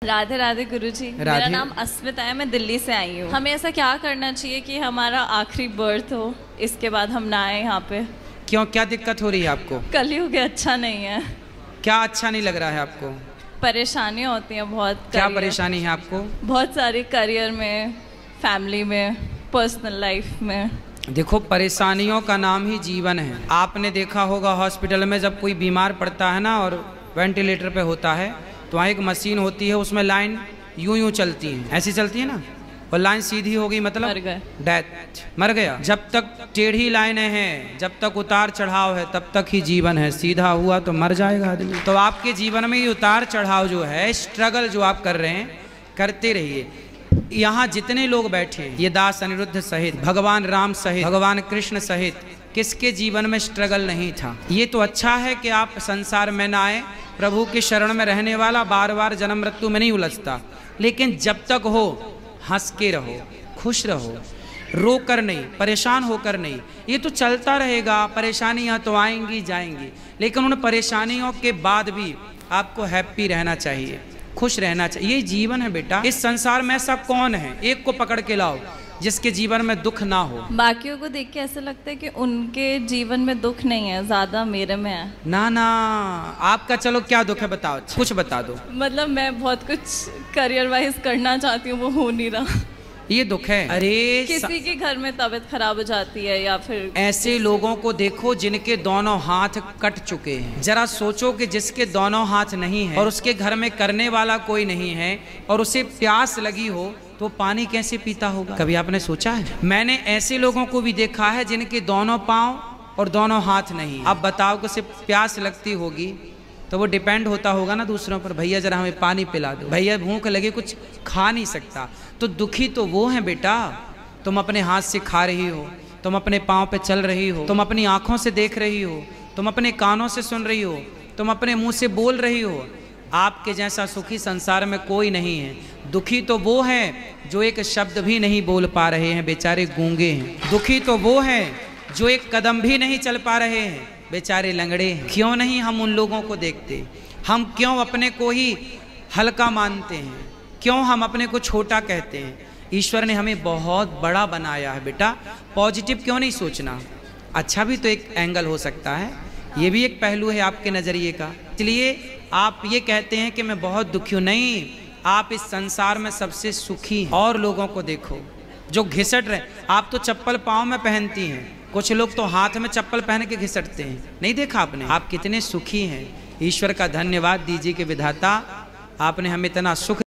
राधे राधे गुरुजी। मेरा नाम अस्मिता है, मैं दिल्ली से आई हूँ। हमें ऐसा क्या करना चाहिए कि हमारा आखिरी बर्थ हो, इसके बाद हम ना आए यहाँ पे? क्यों, क्या दिक्कत हो रही है आपको? कलयुग अच्छा नहीं है। क्या अच्छा नहीं लग रहा है आपको? परेशानियाँ होती हैं बहुत। क्या परेशानी है आपको? बहुत सारी, करियर में, फैमिली में, पर्सनल लाइफ में। देखो, परेशानियों का नाम ही जीवन है। आपने देखा होगा हॉस्पिटल में जब कोई बीमार पड़ता है ना और वेंटिलेटर पे होता है तो वहाँ एक मशीन होती है, उसमें लाइन यूं यूं चलती है, ऐसी चलती है ना, और लाइन सीधी हो गई मतलब मर गए, डेथ, मर गया। जब तक टेढ़ी लाइनें हैं, जब तक उतार चढ़ाव है, तब तक ही जीवन है। सीधा हुआ तो मर जाएगा आदमी। तो आपके जीवन में ये उतार चढ़ाव जो है, स्ट्रगल जो आप कर रहे हैं, करते रहिए। यहाँ जितने लोग बैठे हैं, ये दास अनिरुद्ध सहित, भगवान राम सहित, भगवान कृष्ण सहित, किसके जीवन में स्ट्रगल नहीं था? ये तो अच्छा है कि आप संसार में ना आए, प्रभु के शरण में रहने वाला बार बार जन्म मृत्यु में नहीं उलझता। लेकिन जब तक हो, हंस के रहो, खुश रहो, रो कर नहीं, परेशान होकर नहीं। ये तो चलता रहेगा, परेशानियां तो आएंगी जाएंगी, लेकिन उन परेशानियों के बाद भी आपको हैप्पी रहना चाहिए, खुश रहना चाहिए। ये जीवन है बेटा। इस संसार में ऐसा कौन है, एक को पकड़ के लाओ जिसके जीवन में दुख ना हो। बाकियों को देख के ऐसा लगता है कि उनके जीवन में दुख नहीं है, ज्यादा मेरे में है। ना ना, आपका चलो क्या दुख है बताओ, कुछ बता दो। मतलब मैं बहुत कुछ करियर वाइज करना चाहती हूँ, वो हो नहीं रहा, ये दुख है। अरे किसी के घर में तबीयत खराब हो जाती है, या फिर ऐसे लोगों को देखो जिनके दोनों हाथ कट चुके हैं। जरा सोचो कि जिसके दोनों हाथ नहीं है और उसके घर में करने वाला कोई नहीं है और उसे प्यास लगी हो तो पानी कैसे पीता होगा? कभी आपने सोचा है? मैंने ऐसे लोगों को भी देखा है जिनके दोनों पांव और दोनों हाथ नहीं। अब बताओ कि उसे प्यास लगती होगी तो वो डिपेंड होता होगा ना दूसरों पर, भैया जरा हमें पानी पिला दो, भैया भूख लगे, कुछ खा नहीं सकता। तो दुखी तो वो है बेटा। तुम अपने हाथ से खा रही हो, तुम अपने पाँव पे चल रही हो, तुम अपनी आंखों से देख रही हो, तुम अपने कानों से सुन रही हो, तुम अपने मुंह से बोल रही हो। आपके जैसा सुखी संसार में कोई नहीं है। दुखी तो वो हैं जो एक शब्द भी नहीं बोल पा रहे हैं, बेचारे गूंगे हैं। दुखी तो वो हैं जो एक कदम भी नहीं चल पा रहे हैं, बेचारे लंगड़े हैं। क्यों नहीं हम उन लोगों को देखते? हम क्यों अपने को ही हल्का मानते हैं? क्यों हम अपने को छोटा कहते हैं? ईश्वर ने हमें बहुत बड़ा बनाया है बेटा। पॉजिटिव क्यों नहीं सोचना? अच्छा भी तो एक एंगल हो सकता है, ये भी एक पहलू है आपके नज़रिए का। इसलिए आप ये कहते हैं कि मैं बहुत दुखी हूँ, नहीं, आप इस संसार में सबसे सुखी हैं। और लोगों को देखो जो घिसट रहे। आप तो चप्पल पाँव में पहनती हैं, कुछ लोग तो हाथ में चप्पल पहन के घिसटते हैं, नहीं देखा आपने? आप कितने सुखी हैं। ईश्वर का धन्यवाद दीजिए कि विधाता आपने हमें इतना सुख